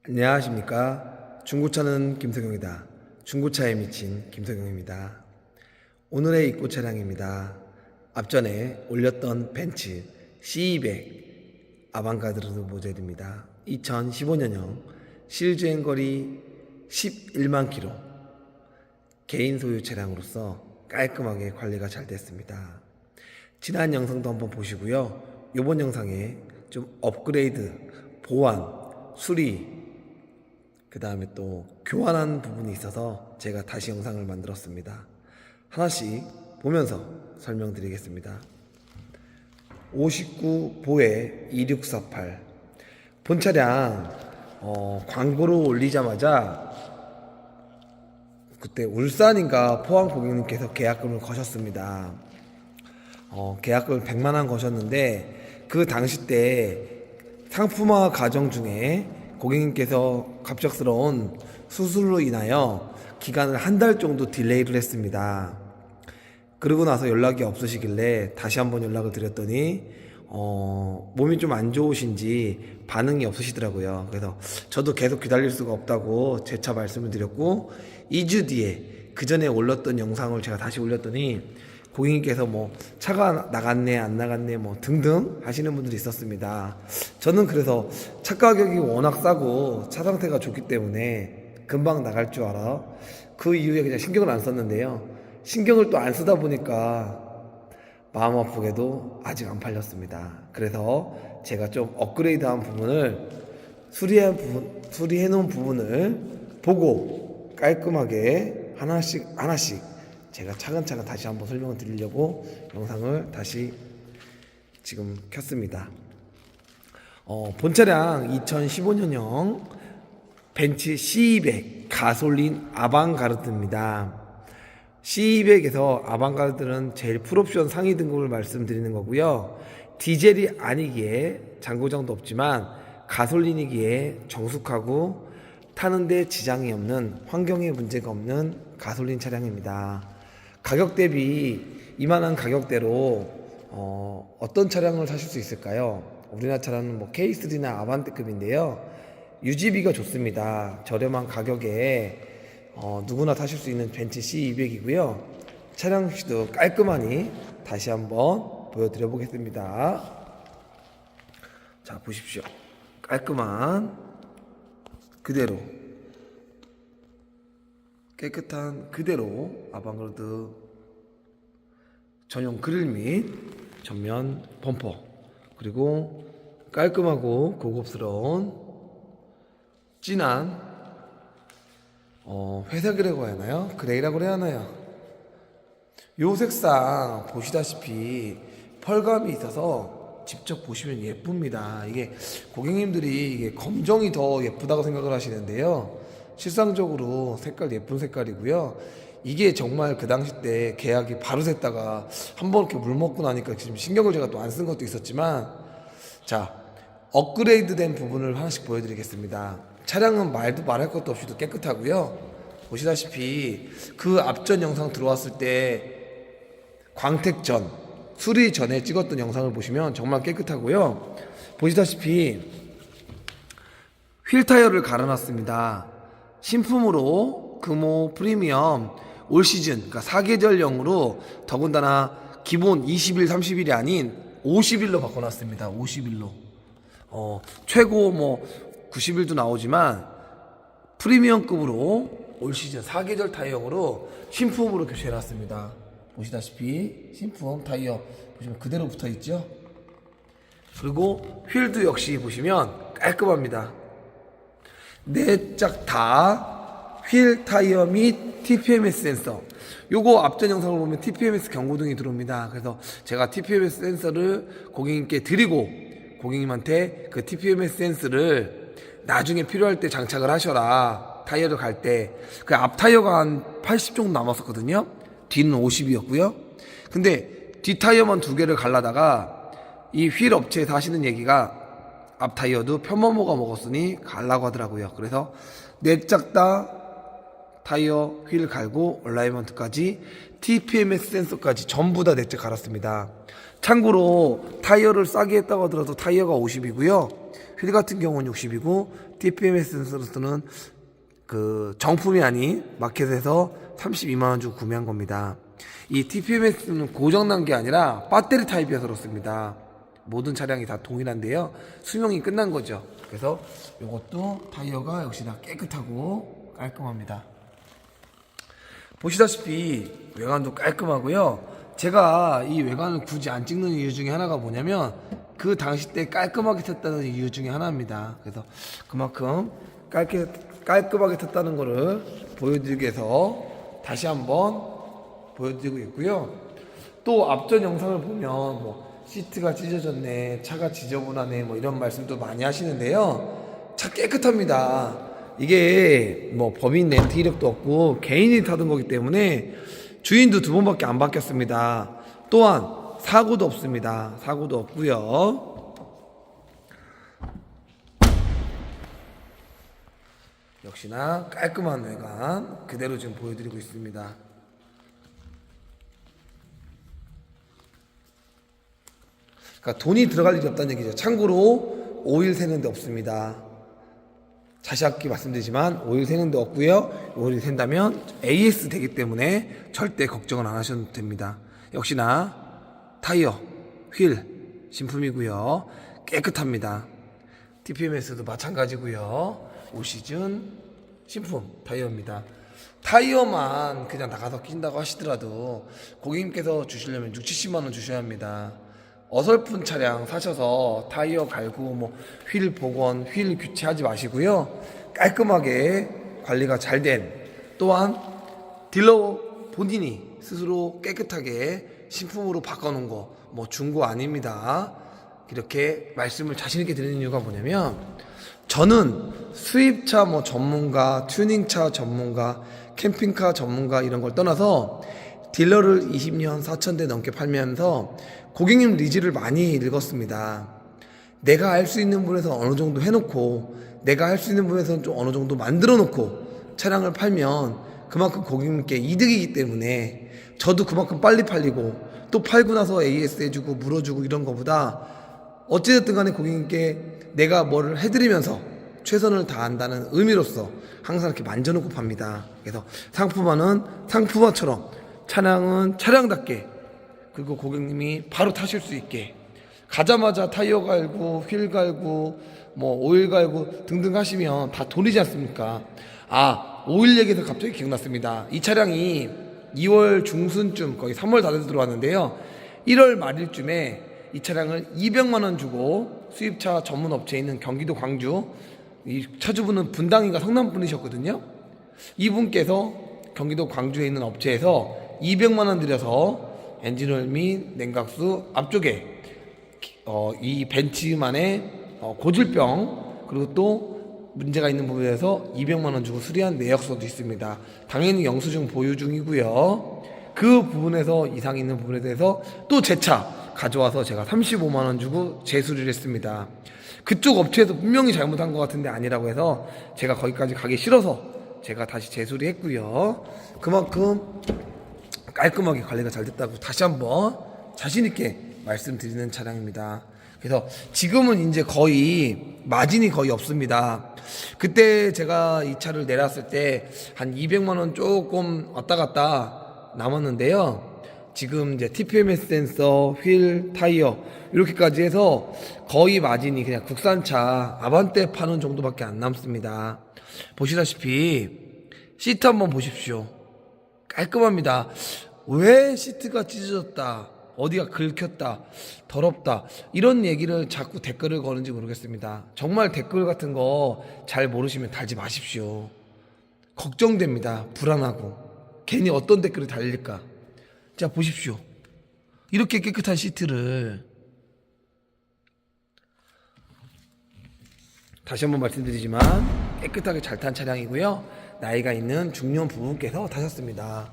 안녕하십니까. 중고차는 김석영이다. 중고차에 미친 김석영입니다. 오늘의 입고 차량입니다. 앞전에 올렸던 벤츠 C200 아방가르드 모델입니다. 2015년형 실주행거리 11만 킬로, 개인 소유 차량으로서 깔끔하게 관리가 잘 됐습니다. 지난 영상도 한번 보시고요. 이번 영상에 좀 업그레이드, 보완, 수리, 그 다음에 또 교환한 부분이 있어서 제가 다시 영상을 만들었습니다. 하나씩 보면서 설명드리겠습니다. 59 보에 2648 본 차량 광고로 올리자마자 그때 울산인가 포항 고객님께서 계약금을 거셨습니다. 계약금을 100만원 거셨는데 그 당시 때 상품화 과정 중에 고객님께서 갑작스러운 수술로 인하여 기간을 한 달 정도 딜레이를 했습니다. 그러고 나서 연락이 없으시길래 다시 한번 연락을 드렸더니 몸이 좀 안 좋으신지 반응이 없으시더라고요. 그래서 저도 계속 기다릴 수가 없다고 재차 말씀을 드렸고, 2주 뒤에 그 전에 올렸던 영상을 제가 다시 올렸더니 고객님께서 뭐 차가 나갔네 안 나갔네 뭐 등등 하시는 분들이 있었습니다. 저는 그래서 차 가격이 워낙 싸고 차 상태가 좋기 때문에 금방 나갈 줄 알아 그 이후에 그냥 신경을 안 썼는데요. 신경을 또 안 쓰다 보니까 마음 아프게도 아직 안 팔렸습니다. 그래서 제가 좀 업그레이드한 부분을 수리해 놓은 부분을 보고 깔끔하게 하나씩 제가 차근차근 다시 한번 설명을 드리려고 영상을 다시 지금 켰습니다. 본 차량 2015년형 벤츠 C200 가솔린 아방가르드입니다. C200에서 아방가르드는 제일 풀옵션 상위 등급을 말씀드리는 거고요. 디젤이 아니기에 잔고장도 없지만 가솔린이기에 정숙하고 타는데 지장이 없는, 환경에 문제가 없는 가솔린 차량입니다. 가격 대비 이만한 가격대로 어떤 차량을 사실 수 있을까요? 우리나라 차량은 뭐 K3나 아반떼급인데요. 유지비가 좋습니다. 저렴한 가격에 누구나 타실 수 있는 벤츠 C200이고요. 차량 역시도 깔끔하니 다시 한번 보여드려 보겠습니다. 자, 보십시오. 깔끔한 그대로, 깨끗한 그대로 아방가르드 전용 그릴 및 전면 범퍼, 그리고 깔끔하고 고급스러운 진한 회색이라고 해야 하나요? 그레이라고 해야 하나요? 요 색상 보시다시피 펄감이 있어서 직접 보시면 예쁩니다. 이게 고객님들이 이게 검정이 더 예쁘다고 생각을 하시는데요. 실상적으로 색깔 예쁜 색깔이고요. 이게 정말 그 당시 때 계약이 바로 샜다가 한번 이렇게 물 먹고 나니까 지금 신경을 제가 또 안 쓴 것도 있었지만, 자, 업그레이드 된 부분을 하나씩 보여드리겠습니다. 차량은 말할 것도 없이도 깨끗하고요. 보시다시피 그 앞전 영상 들어왔을 때 광택 전, 수리 전에 찍었던 영상을 보시면 정말 깨끗하고요. 보시다시피 휠 타이어를 갈아놨습니다. 신품으로 금호 프리미엄 올 시즌, 그러니까 4계절형으로 더군다나 기본 20일 30일이 아닌 50일로 바꿔놨습니다. 50일로 최고 뭐 90일도 나오지만 프리미엄급으로 올 시즌 4계절 타이어형으로 신품으로 교체해놨습니다. 보시다시피 신품 타이어 보시면 그대로 붙어있죠. 그리고 휠도 역시 보시면 깔끔합니다. 네 짝 다 휠 타이어 및 TPMS 센서, 요거 앞전 영상을 보면 TPMS 경고등이 들어옵니다. 그래서 제가 TPMS 센서를 고객님께 드리고 고객님한테 그 TPMS 센서를 나중에 필요할 때 장착을 하셔라. 타이어를 갈 때. 그 앞 타이어가 한 80 정도 남았었거든요. 뒤는 50이었고요. 근데 뒷 타이어만 2개를 갈라다가 이 휠 업체에서 하시는 얘기가 앞 타이어도 편모모가 먹었으니 갈라고 하더라고요. 그래서 네 짝 다 타이어, 휠 갈고 얼라이먼트까지 TPMS 센서까지 전부 다 넷째 갈았습니다. 참고로 타이어를 싸게 했다고 하더라도 타이어가 50이고요. 휠 같은 경우는 60이고 TPMS 센서는 그 정품이 아닌 마켓에서 32만원 주고 구매한 겁니다. 이 TPMS는 고장난 게 아니라 배터리 타입이어서 그렇습니다. 모든 차량이 다 동일한데요. 수명이 끝난 거죠. 그래서 이것도 타이어가 역시나 깨끗하고 깔끔합니다. 보시다시피 외관도 깔끔하고요. 제가 이 외관을 굳이 안 찍는 이유 중에 하나가 뭐냐면 그 당시 때 깔끔하게 탔다는 이유 중에 하나입니다. 그래서 그만큼 깔끔하게 탔다는 거를 보여드리기 위해서 다시 한번 보여드리고 있고요. 또 앞전 영상을 보면 뭐 시트가 찢어졌네, 차가 지저분하네, 뭐 이런 말씀도 많이 하시는데요. 차 깨끗합니다. 이게 뭐 법인 렌트 이력도 없고 개인이 타던 거기 때문에 주인도 2번밖에 안 바뀌었습니다. 또한 사고도 없습니다. 사고도 없고요. 역시나 깔끔한 외관 그대로 지금 보여드리고 있습니다. 그러니까 돈이 들어갈 일이 없다는 얘기죠. 참고로 오일 새는 데 없습니다. 다시 한번 말씀드리지만 오일 새는 데 없고요. 오일 샌다면 AS 되기 때문에 절대 걱정을 안 하셔도 됩니다. 역시나 타이어, 휠 신품이고요. 깨끗합니다. TPMS도 마찬가지고요. 올 시즌 신품 타이어입니다. 타이어만 그냥 나가서 낀다고 하시더라도 고객님께서 주시려면 60-70만원 주셔야 합니다. 어설픈 차량 사셔서 타이어 갈고 뭐 휠 복원, 휠 교체하지 마시고요. 깔끔하게 관리가 잘 된, 또한 딜러 본인이 스스로 깨끗하게 신품으로 바꿔놓은 거 뭐 중고 아닙니다. 이렇게 말씀을 자신 있게 드리는 이유가 뭐냐면 저는 수입차 뭐 전문가, 튜닝차 전문가, 캠핑카 전문가 이런 걸 떠나서 딜러를 20년 4,000대 넘게 팔면서 고객님 니즈를 많이 읽었습니다. 내가 할 수 있는 분에서 어느 정도 해놓고 내가 할 수 있는 분에서는 좀 어느 정도 만들어 놓고 차량을 팔면 그만큼 고객님께 이득이기 때문에 저도 그만큼 빨리 팔리고 또 팔고 나서 AS 해주고 물어주고 이런 거보다 어찌됐든 간에 고객님께 내가 뭐를 해드리면서 최선을 다한다는 의미로서 항상 이렇게 만져놓고 팝니다. 그래서 상품화는 상품화처럼 차량은 차량답게, 그리고 고객님이 바로 타실 수 있게 가자마자 타이어 갈고 휠 갈고 뭐 오일 갈고 등등 하시면 다 돈이지 않습니까? 아, 오일 얘기해서 갑자기 기억났습니다. 이 차량이 2월 중순쯤 거의 3월 다 돼서 들어왔는데요. 1월 말일쯤에 이 차량을 200만원 주고 수입차 전문 업체에 있는 경기도 광주, 이 차주분은 분당인가 성남 분이셨거든요. 이분께서 경기도 광주에 있는 업체에서 200만원 들여서 엔진오일 및 냉각수 앞쪽에 이 벤츠만의 고질병 그리고 또 문제가 있는 부분에서 200만원 주고 수리한 내역서도 있습니다. 당연히 영수증 보유 중이고요. 그 부분에서 이상 있는 부분에 대해서 또 제 차 가져와서 제가 35만원 주고 재수리를 했습니다. 그쪽 업체에서 분명히 잘못한 것 같은데 아니라고 해서 제가 거기까지 가기 싫어서 제가 다시 재수리했고요. 그만큼 깔끔하게 관리가 잘 됐다고 다시 한번 자신있게 말씀드리는 차량입니다. 그래서 지금은 이제 거의 마진이 거의 없습니다. 그때 제가 이 차를 내놨을 때 한 200만원 조금 왔다 갔다 남았는데요. 지금 이제 TPMS 센서, 휠, 타이어 이렇게까지 해서 거의 마진이 그냥 국산차 아반떼 파는 정도밖에 안 남습니다. 보시다시피 시트 한번 보십시오. 깔끔합니다. 왜 시트가 찢어졌다, 어디가 긁혔다, 더럽다 이런 얘기를 자꾸 댓글을 거는지 모르겠습니다. 정말 댓글 같은 거 잘 모르시면 달지 마십시오. 걱정됩니다. 불안하고 괜히 어떤 댓글이 달릴까. 자, 보십시오. 이렇게 깨끗한 시트를 다시 한번 말씀드리지만 깨끗하게 잘 탄 차량이고요. 나이가 있는 중년 부부께서 타셨습니다.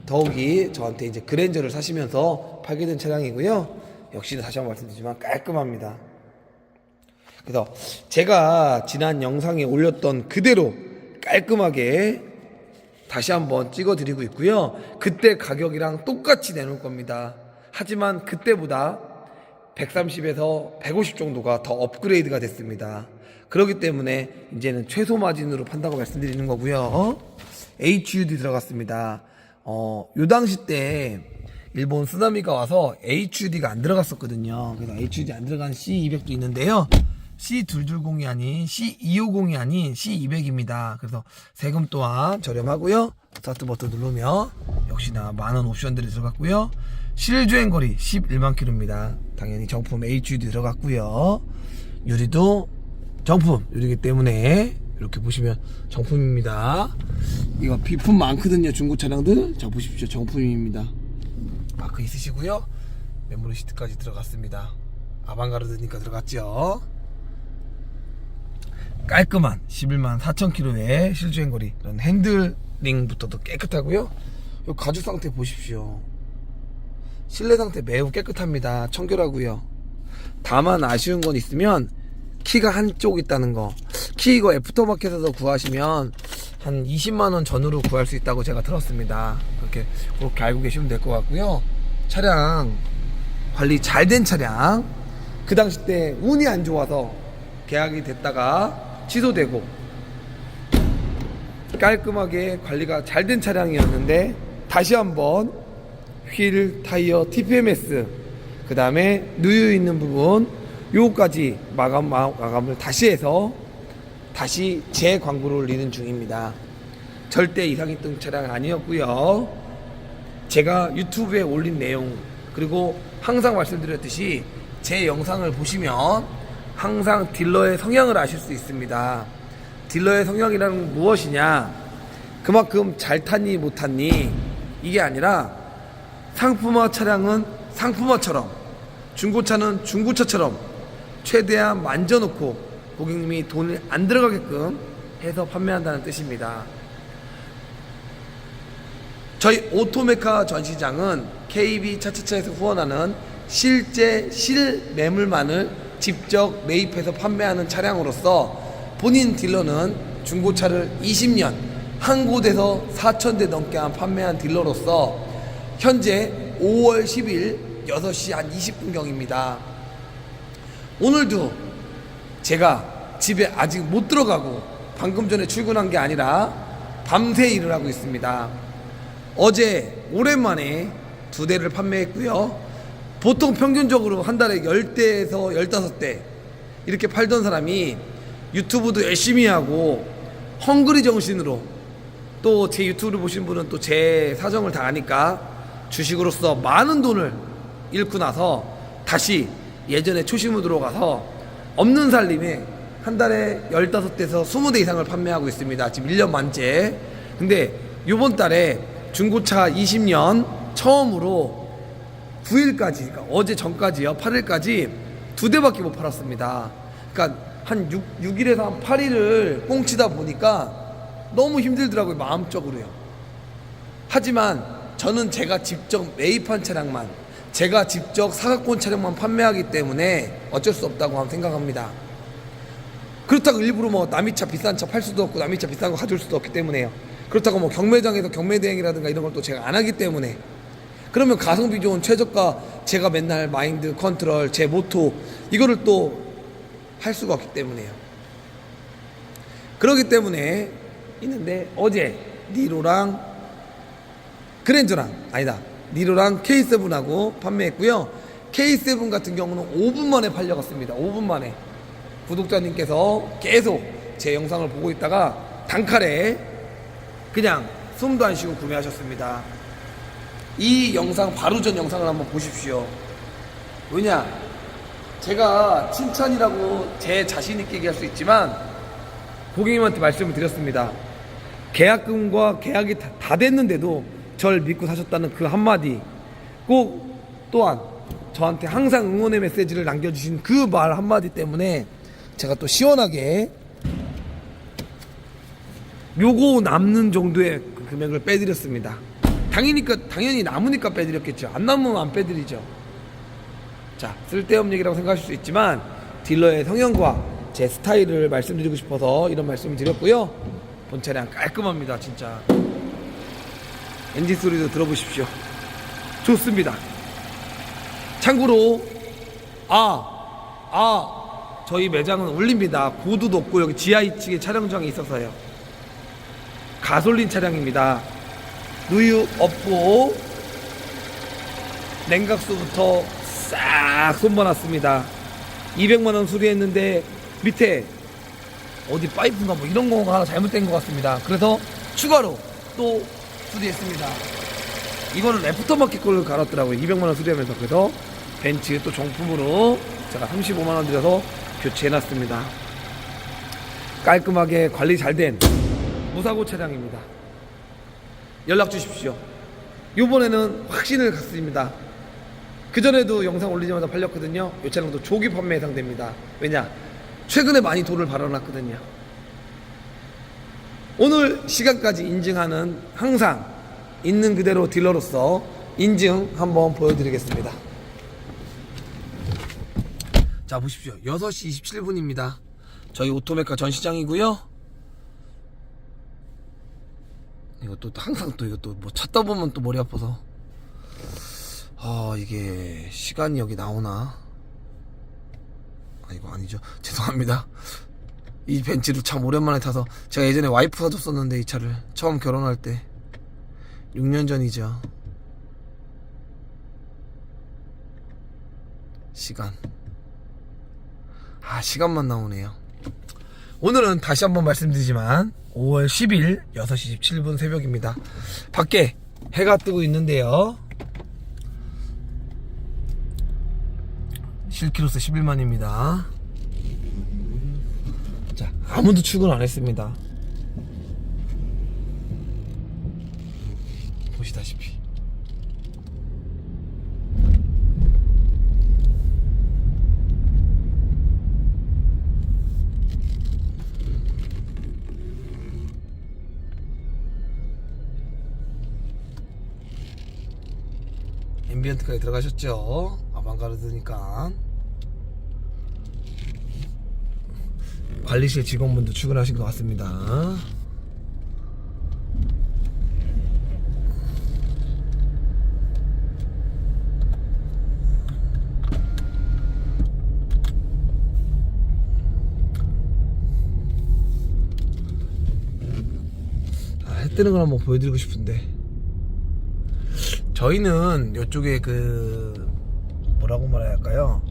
더욱이 저한테 이제 그랜저를 사시면서 팔게 된 차량이고요. 역시 다시 한번 말씀드리지만 깔끔합니다. 그래서 제가 지난 영상에 올렸던 그대로 깔끔하게 다시 한번 찍어 드리고 있고요. 그때 가격이랑 똑같이 내놓을 겁니다. 하지만 그때보다 130에서 150 정도가 더 업그레이드가 됐습니다. 그렇기 때문에 이제는 최소 마진으로 판다고 말씀드리는 거고요. HUD 들어갔습니다. 요 당시 때 일본 쓰나미가 와서 HUD가 안 들어갔었거든요. 그래서 HUD 안 들어간 C200도 있는데요. C220이 아닌 C250이 아닌 C200입니다. 그래서 세금 또한 저렴하고요. 스타트 버튼 누르면 역시나 많은 옵션들이 들어갔고요. 실주행거리 11만 킬로입니다. 당연히 정품 HUD 들어갔고요. 유리도 정품 유리기 때문에 이렇게 보시면 정품입니다. 이거 비품 많거든요. 중고 차량들. 자 보십시오. 정품입니다. 마크 있으시고요. 메모리 시트까지 들어갔습니다. 아방가르드니까 들어갔죠. 깔끔한 11만 4천 킬로의 실주행거리. 이런 핸들링부터도 깨끗하고요. 이 가죽 상태 보십시오. 실내 상태 매우 깨끗합니다. 청결하고요. 다만 아쉬운 건 있으면 키가 한쪽 있다는 거. 키 이거 애프터마켓에서 구하시면 한 20만원 전후로 구할 수 있다고 제가 들었습니다. 그렇게 알고 계시면 될 것 같고요. 차량 관리 잘 된 차량. 그 당시 때 운이 안 좋아서 계약이 됐다가 취소되고 깔끔하게 관리가 잘 된 차량이었는데 다시 한번 휠, 타이어, TPMS 그 다음에 누유 있는 부분 요거까지 마감을 다시 해서 다시 재광고를 올리는 중입니다. 절대 이상했던 차량 아니었고요. 제가 유튜브에 올린 내용 그리고 항상 말씀드렸듯이 제 영상을 보시면 항상 딜러의 성향을 아실 수 있습니다. 딜러의 성향이라는 건 무엇이냐, 그만큼 잘 탔니 못 탔니 이게 아니라 상품화 차량은 상품화처럼 중고차는 중고차처럼 최대한 만져놓고 고객님이 돈이 안 들어가게끔 해서 판매한다는 뜻입니다. 저희 오토메카 전시장은 KB 차차차에서 후원하는 실제 실매물만을 직접 매입해서 판매하는 차량으로서 본인 딜러는 중고차를 20년 한 곳에서 4,000대 넘게 판매한 딜러로서 현재 5월 10일 6시 한 20분경입니다. 오늘도 제가 집에 아직 못 들어가고 방금 전에 출근한 게 아니라 밤새 일을 하고 있습니다. 어제 오랜만에 2대를 판매했고요. 보통 평균적으로 한 달에 10대에서 15대 이렇게 팔던 사람이 유튜브도 열심히 하고 헝그리 정신으로 또 제 유튜브를 보신 분은 또 제 사정을 다 아니까 주식으로서 많은 돈을 잃고 나서 다시 예전에 초심으로 들어가서 없는 살림에 한 달에 15대에서 20대 이상을 판매하고 있습니다. 지금 1년 만째. 근데 요번 달에 중고차 20년 처음으로 9일까지, 그러니까 어제 전까지요, 8일까지 2대밖에 못 팔았습니다. 그러니까 한 6일에서 한 8일을 꽁치다 보니까 너무 힘들더라고요, 마음적으로요. 하지만 저는 제가 직접 매입한 차량만, 제가 직접 사갖고 온 차량만 판매하기 때문에 어쩔 수 없다고 생각합니다. 그렇다고 일부러 뭐 남의 차 비싼 차 팔 수도 없고 남의 차 비싼 거 가져올 수도 없기 때문에요. 그렇다고 뭐 경매장에서 경매대행이라든가 이런 걸 또 제가 안 하기 때문에, 그러면 가성비 좋은 최저가 제가 맨날 마인드 컨트롤 제 모토 이거를 또 할 수가 없기 때문에요. 그렇기 때문에 있는데 어제 니로랑 그랜저랑 아니다 니로랑 K7하고 판매했고요. K7 같은 경우는 5분 만에 팔려갔습니다. 5분 만에. 구독자님께서 계속 제 영상을 보고 있다가 단칼에 그냥 숨도 안 쉬고 구매하셨습니다. 이 영상 바로 전 영상을 한번 보십시오. 왜냐, 제가 칭찬이라고 제 자신 있게 얘기할 수 있지만 고객님한테 말씀을 드렸습니다. 계약금과 계약이 다 됐는데도 절 믿고 사셨다는 그 한마디, 꼭 또한 저한테 항상 응원의 메시지를 남겨주신 그 말 한마디 때문에 제가 또 시원하게 요거 남는 정도의 그 금액을 빼드렸습니다. 당연히 남으니까 빼드렸겠죠. 안 남으면 안 빼드리죠. 자, 쓸데없는 얘기라고 생각하실 수 있지만 딜러의 성향과 제 스타일을 말씀드리고 싶어서 이런 말씀을 드렸고요. 본 차량 깔끔합니다. 진짜 엔진 소리도 들어보십시오. 좋습니다. 참고로 저희 매장은 올립니다. 고도 높고 여기 지하 2층에 촬영장이 있어서요. 가솔린 차량입니다. 누유 없고 냉각수부터 싹 손봐놨습니다. 200만원 수리했는데 밑에 어디 파이프인가 뭐 이런 거 하나 잘못된 것 같습니다. 그래서 추가로 또 수리했습니다. 이거는 애프터마켓 걸로 갈았더라고요. 200만원 수리하면서. 그래서 벤츠 또 정품으로 제가 35만원 들여서 교체해놨습니다. 깔끔하게 관리 잘된 무사고 차량입니다. 연락 주십시오. 이번에는 확신을 갖습니다. 그전에도 영상 올리자마자 팔렸거든요. 이 차량도 조기 판매 예상됩니다. 왜냐? 최근에 많이 돈을 벌어놨거든요. 오늘 시간까지 인증하는 항상 있는 그대로 딜러로서 인증 한번 보여드리겠습니다. 자, 보십시오. 6시 27분입니다. 저희 오토메카 전시장이고요. 이것도 항상 또 이것도 뭐 찾다 보면 또 머리 아파서 이게 시간이 여기 나오나? 이거 아니죠. 죄송합니다. 이 벤츠를 참 오랜만에 타서 제가 예전에 와이프가 줬었는데 이 차를 처음 결혼할 때 6년 전이죠. 시간만 나오네요. 오늘은 다시 한번 말씀드리지만 5월 10일 6시 17분 새벽입니다. 밖에 해가 뜨고 있는데요. 실키로스 11만입니다. 자, 아무도 출근 안 했습니다. 보시다시피 앰비언트까지 들어가셨죠. 아방가르드니까. 관리실 직원분도 출근하신 것 같습니다. 해 뜨는 걸 한번 보여드리고 싶은데 저희는 이쪽에 뭐라고 말해야 할까요?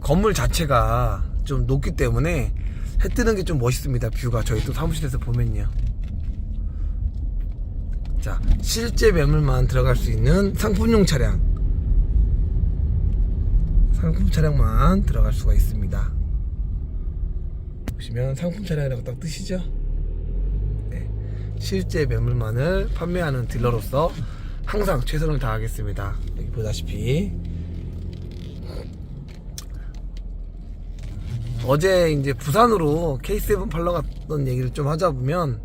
건물 자체가 좀 높기 때문에 해 뜨는 게 좀 멋있습니다. 뷰가 저희 또 사무실에서 보면요. 자, 실제 매물만 들어갈 수 있는 상품용 차량, 상품 차량만 들어갈 수가 있습니다. 보시면 상품 차량이라고 딱 뜨시죠? 네, 실제 매물만을 판매하는 딜러로서 항상 최선을 다하겠습니다. 여기 보다시피 어제 이제 부산으로 K7 팔러 갔던 얘기를 좀 하자 보면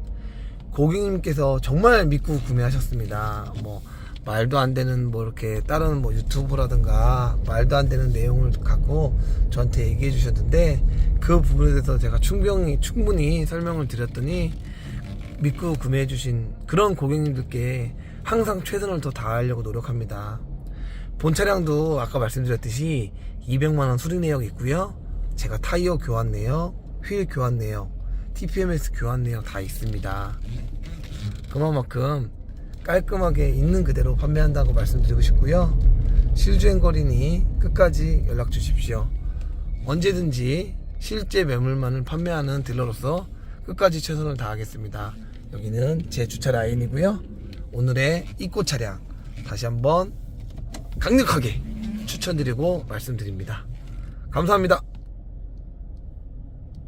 고객님께서 정말 믿고 구매하셨습니다. 뭐 말도 안 되는 뭐 이렇게 다른 뭐 유튜브라든가 말도 안 되는 내용을 갖고 저한테 얘기해 주셨는데 그 부분에 대해서 제가 충분히 설명을 드렸더니 믿고 구매해 주신 그런 고객님들께 항상 최선을 더 다하려고 노력합니다. 본 차량도 아까 말씀드렸듯이 200만원 수리 내역 있고요. 제가 타이어 교환 내역, 휠 교환 내역, TPMS 교환 내역 다 있습니다. 그만큼 깔끔하게 있는 그대로 판매한다고 말씀드리고 싶고요. 실주행 거리니 끝까지 연락 주십시오. 언제든지 실제 매물만을 판매하는 딜러로서 끝까지 최선을 다하겠습니다. 여기는 제 주차 라인이고요. 오늘의 이꼬 차량 다시 한번 강력하게 추천드리고 말씀드립니다. 감사합니다.